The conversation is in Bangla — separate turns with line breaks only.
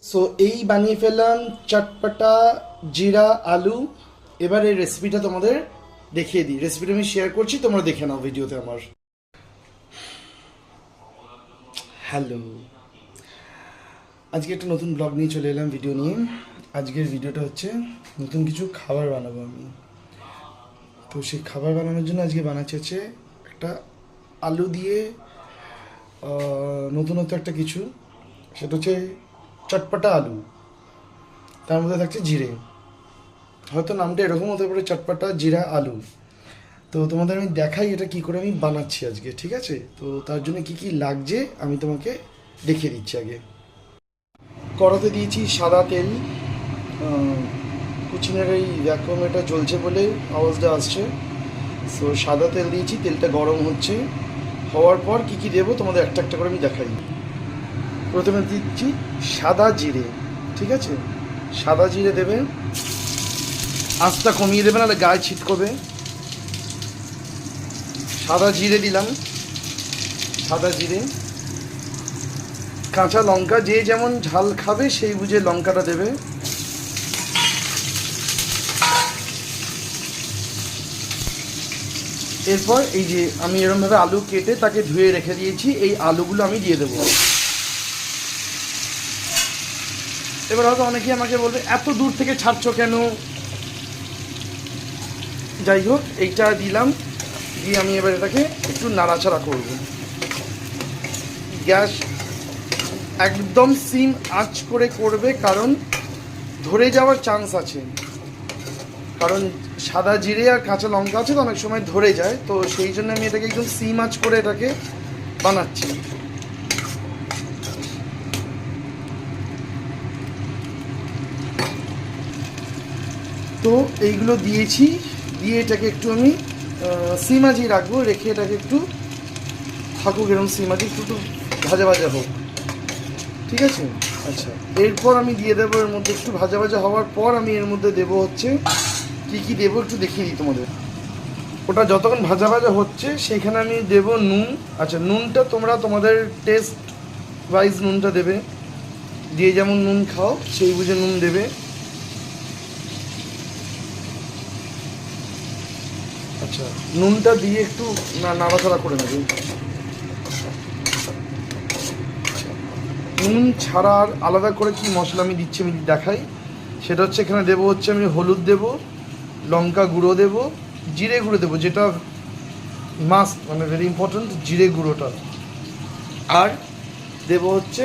সো এই বানিয়ে ফেললাম চটপটা জিরা আলু। এবার এই রেসিপিটা তোমাদের দেখিয়ে দিই। রেসিপিটা আমি শেয়ার করছি, তোমরা দেখে নাও ভিডিওতে আমার। হ্যালো, আজকে একটা নতুন ব্লগ নিয়ে চলে এলাম, ভিডিও নিয়ে। আজকের ভিডিওটা হচ্ছে নতুন কিছু খাবার বানাবো আমি। তো সেই খাবার বানানোর জন্য আজকে বানাচ্ছি হচ্ছে একটা আলু দিয়ে নতুনত্ব একটা কিছু। সেটা হচ্ছে চটপটা আলু, তার মধ্যে থাকছে জিরে। হয়তো নামটা এরকম হতে পারে, চটপটা জিরা আলু। তো তোমাদের আমি দেখাই এটা কি করে আমি বানাচ্ছি আজকে, ঠিক আছে? তো তার জন্য কি কি লাগছে আমি তোমাকে দেখিয়ে দিচ্ছি। আগে কড়াতে দিয়েছি সাদা তেল। কুচিনের এই ভ্যাকুয়াম এটা জ্বলছে বলে আওয়াজটা আসছে। সো সাদা তেল দিয়েছি, তেলটা গরম হচ্ছে। হওয়ার পর কি কি দেবো তোমাদের একটা একটা করে আমি দেখাই। প্রথমে দিচ্ছি সাদা জিরে, ঠিক আছে? সাদা জিরে দেবে, আঁচটা কমিয়ে দেবে, নাহলে গায়ে ছিটকবে। সাদা জিরে দিলাম, সাদা জিরে। কাঁচা লঙ্কা, যে যেমন ঝাল খাবে সেই বুঝে লঙ্কাটা দেবে। এরপর এই যে আমি এরকমভাবে আলু কেটে তাকে ধুয়ে রেখে দিয়েছি, এই আলুগুলো আমি দিয়ে দেবো। এবার হয়তো অনেকেই আমাকে বলবে এত দূর থেকে ছাড়ছো কেন? যাই হোক, এইটা দিলাম, দিয়ে আমি এবার এটাকে একটু নাড়াচাড়া করব। গ্যাস একদম সিম আঁচ করে করবে, কারণ ধরে যাওয়ার চান্স আছে। কারণ সাদা জিরে আর কাঁচা লঙ্কা আছে তো, অনেক সময় ধরে যায়। তো সেই জন্য আমি এটাকে একদম সিম আঁচ করে এটাকে বানাচ্ছি। তো এইগুলো দিয়েছি, দিয়ে এটাকে একটু আমি সিম আঁচেই রাখবো, রেখে এটাকে একটু থাকুক এরকম সিম আঁচে, একটু ভাজা ভাজা হোক, ঠিক আছে? আচ্ছা, এরপর আমি দিয়ে দেবো এর মধ্যে, একটু ভাজা ভাজা হওয়ার পর আমি এর মধ্যে দেবো হচ্ছে কী কী দেবো একটু দেখিয়ে দিই তোমাদের। ওটা যতক্ষণ ভাজা ভাজা হচ্ছে সেইখানে আমি দেবো নুন। আচ্ছা, নুনটা তোমরা তোমাদের টেস্ট ওয়াইজ নুনটা দেবে, দিয়ে যেমন নুন খাও সেই বুঝে নুন দেবে। আচ্ছা, নুনটা দিয়ে একটু নাড়াচাড়া করে নেবে। নুন ছাড়া আর আলাদা করে কি মশলা আমি দিচ্ছি আমি দেখাই। সেটা হচ্ছে এখানে দেবো হচ্ছে আমি হলুদ দেবো, লঙ্কা গুঁড়ো দেবো, জিরে গুঁড়ো দেবো, যেটা মাস্ট, মানে ভেরি ইম্পর্ট্যান্ট, জিরে গুঁড়োটা। আর দেবো হচ্ছে